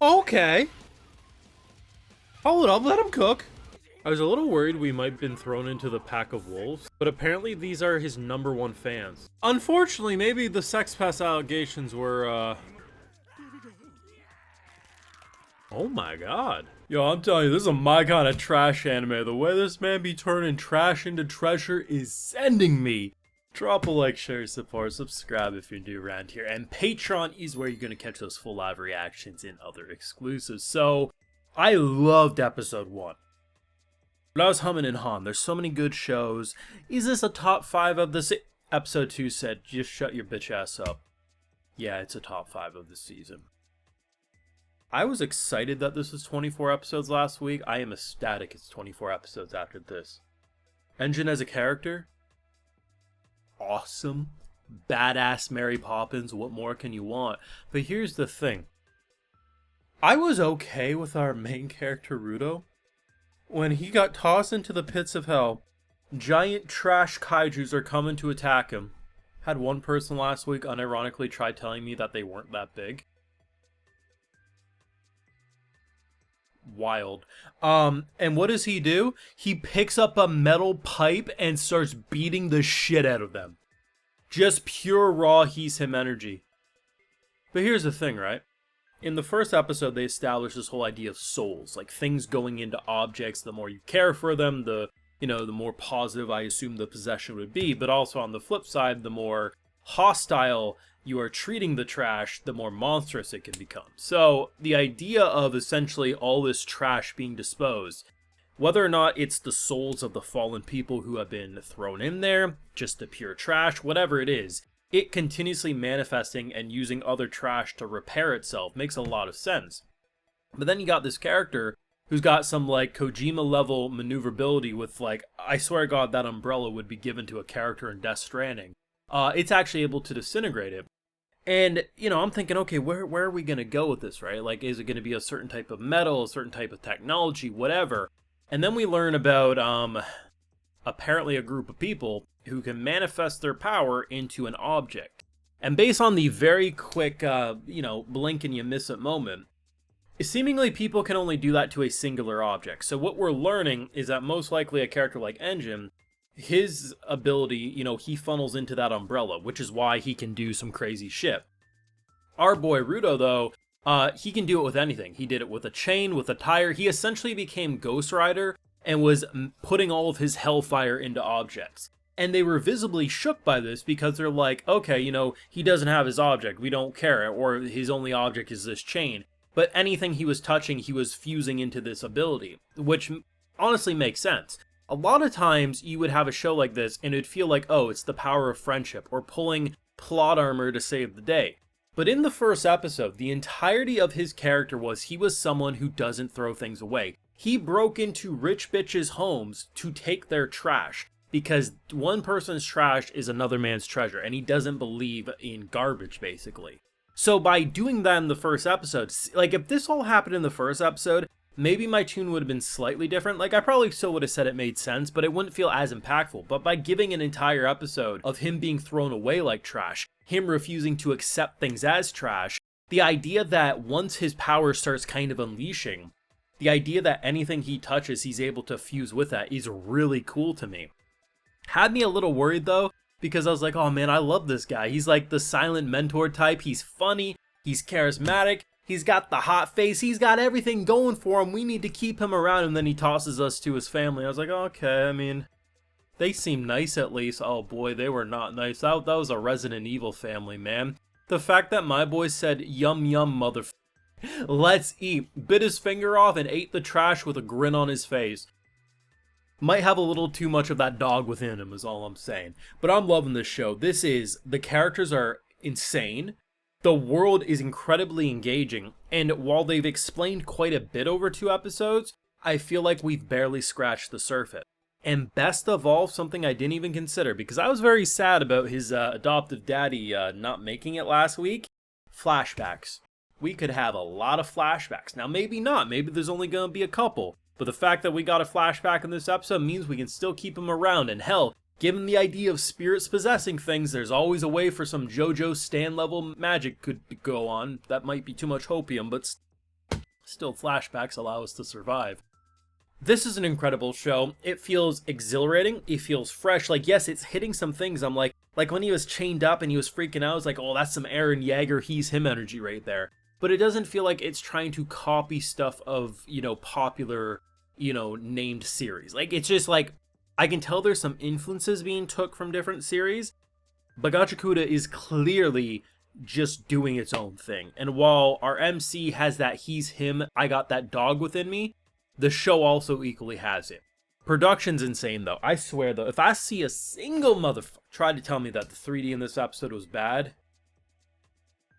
Okay. Hold up, let him cook. I was a little worried we might have been thrown into the pack of wolves, but apparently these are his #1 fans. Unfortunately, maybe the sex pest allegations were, Oh my god. Yo, I'm telling you, this is my kind of trash anime. The way this man be turning trash into treasure is sending me. Drop a like, share, support, subscribe if you're new around here, and Patreon is where you're going to catch those full live reactions and other exclusives. So, I loved episode 1. But I was humming and hawing. There's so many good shows. Is this a top 5 of the Episode 2 said, just shut your bitch ass up. Yeah, it's a top 5 of the season. I was excited that this was 24 episodes last week. I am ecstatic it's 24 episodes after this. Engine as a character? Awesome. Badass Mary Poppins. What more can you want? But here's the thing. I was okay with our main character, Rudo. When he got tossed into the pits of hell, giant trash kaijus are coming to attack him. Had one person last week unironically try telling me that they weren't that big. Wild. And what does he do? He picks up a metal pipe and starts beating the shit out of them. Just pure raw he's him energy. But here's the thing, right? In the first episode, they established this whole idea of souls, like things going into objects. The more you care for them, the more positive I assume the possession would be. But also on the flip side, the more hostile you are treating the trash, the more monstrous it can become. So the idea of essentially all this trash being disposed, whether or not it's the souls of the fallen people who have been thrown in there, just the pure trash, whatever it is, it continuously manifesting and using other trash to repair itself makes a lot of sense. But then you got this character who's got some like Kojima level maneuverability with like, I swear to God, that umbrella would be given to a character in Death Stranding. It's actually able to disintegrate it. And, I'm thinking, okay, where are we going to go with this, right? Like, is it going to be a certain type of metal, a certain type of technology, whatever? And then we learn about, apparently a group of people who can manifest their power into an object. And based on the very quick, blink and you miss it moment, seemingly people can only do that to a singular object. So what we're learning is that most likely a character like Engine, his ability, he funnels into that umbrella, which is why he can do some crazy shit. Our boy Rudo, though, he can do it with anything. He did it with a chain, with a tire. He essentially became Ghost Rider and was putting all of his hellfire into objects. And they were visibly shook by this because they're like, okay, he doesn't have his object. We don't care. Or his only object is this chain. But anything he was touching, he was fusing into this ability, which honestly makes sense. A lot of times you would have a show like this and it'd feel like, oh, it's the power of friendship or pulling plot armor to save the day. But in the first episode, the entirety of his character was he was someone who doesn't throw things away. He broke into rich bitches' homes to take their trash because one person's trash is another man's treasure and he doesn't believe in garbage, basically. So by doing that in the first episode, like if this all happened in the first episode, maybe my tune would have been slightly different. Like, I probably still would have said it made sense, but it wouldn't feel as impactful. But by giving an entire episode of him being thrown away like trash, him refusing to accept things as trash, the idea that once his power starts kind of unleashing, the idea that anything he touches, he's able to fuse with that is really cool to me. Had me a little worried, though, because I was like, oh man, I love this guy. He's like the silent mentor type. He's funny. He's charismatic. He's got the hot face. He's got everything going for him. We need to keep him around. And then he tosses us to his family. I was like, okay, I mean, they seem nice at least. Oh boy, they were not nice. That was a Resident Evil family, man. The fact that my boy said, yum yum motherfucker, let's eat, bit his finger off and ate the trash with a grin on his face. Might have a little too much of that dog within him is all I'm saying. But I'm loving this show. The characters are insane. The world is incredibly engaging, and while they've explained quite a bit over 2 episodes, I feel like we've barely scratched the surface. And best of all, something I didn't even consider, because I was very sad about his adoptive daddy not making it last week, flashbacks. We could have a lot of flashbacks. Now maybe not, maybe there's only going to be a couple, but the fact that we got a flashback in this episode means we can still keep him around, and hell, given the idea of spirits possessing things, there's always a way for some JoJo Stan level magic could go on. That might be too much hopium, but Still, flashbacks allow us to survive. This is an incredible show. It feels exhilarating. It feels fresh. Like, yes, it's hitting some things. I'm like when he was chained up and he was freaking out, I was like, oh, that's some Eren Yeager, he's him energy right there. But it doesn't feel like it's trying to copy stuff of, popular, named series. Like, it's just like, I can tell there's some influences being took from different series, but Gachiakuta is clearly just doing its own thing. And while our MC has that he's him, I got that dog within me, the show also equally has it. Production's insane, though. I swear, though, if I see a single motherfucker try to tell me that the 3D in this episode was bad,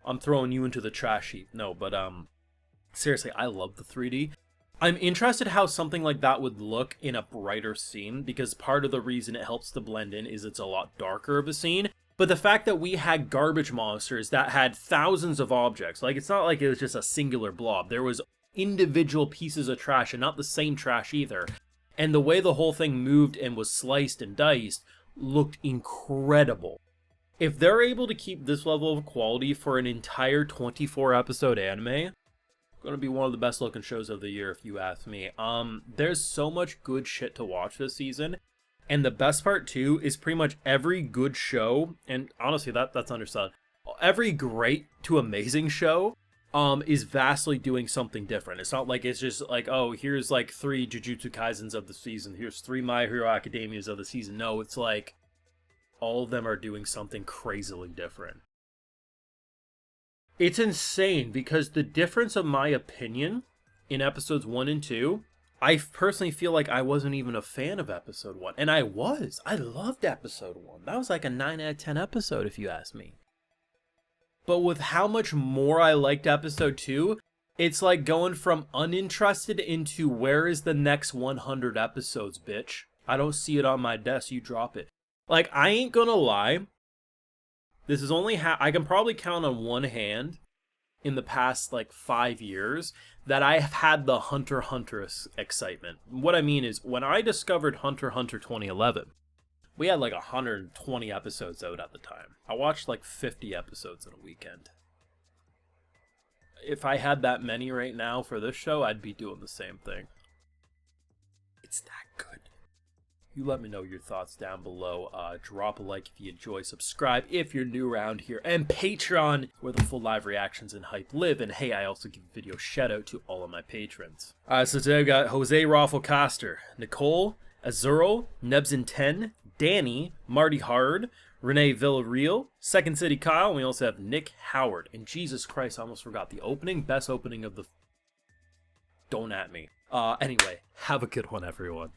I'm throwing you into the trash heap. No, but, seriously, I love the 3D. I'm interested how something like that would look in a brighter scene, because part of the reason it helps to blend in is it's a lot darker of a scene. But the fact that we had garbage monsters that had thousands of objects, like, it's not like it was just a singular blob. There was individual pieces of trash, and not the same trash either. And the way the whole thing moved and was sliced and diced looked incredible. If they're able to keep this level of quality for an entire 24 episode anime, going to be one of the best looking shows of the year if you ask me. There's so much good shit to watch this season. And the best part too is pretty much every good show, and honestly that's understood. Every great to amazing show is vastly doing something different. It's not like it's just like, oh, here's like 3 Jujutsu Kaisens of the season, here's 3 My Hero Academias of the season. No, it's like all of them are doing something crazily different. It's insane because the difference of my opinion in episodes 1 and 2, I personally feel like I wasn't even a fan of episode 1. And I was. I loved episode 1. That was like a 9 out of 10 episode if you ask me. But with how much more I liked episode 2, it's like going from uninterested into where is the next 100 episodes, bitch? I don't see it on my desk, you drop it. Like, I ain't gonna lie. This is only I can probably count on one hand in the past like 5 years that I have had the Hunter x Hunter excitement. What I mean is, when I discovered Hunter x Hunter 2011, we had like 120 episodes out at the time. I watched like 50 episodes in a weekend. If I had that many right now for this show, I'd be doing the same thing. It's that good. You let me know your thoughts down below. Drop a like if you enjoy, subscribe if you're new around here, and Patreon, where the full live reactions and hype live. And hey, I also give a video shout out to all of my patrons. So today I've got Jose Rafflecaster, Nicole, Azuro, Nebs10, Danny, Marty Hard, Renee Villarreal, Second City Kyle, and we also have Nick Howard. And Jesus Christ, I almost forgot the opening. Best opening of the... Don't at me. Anyway, have a good one, everyone.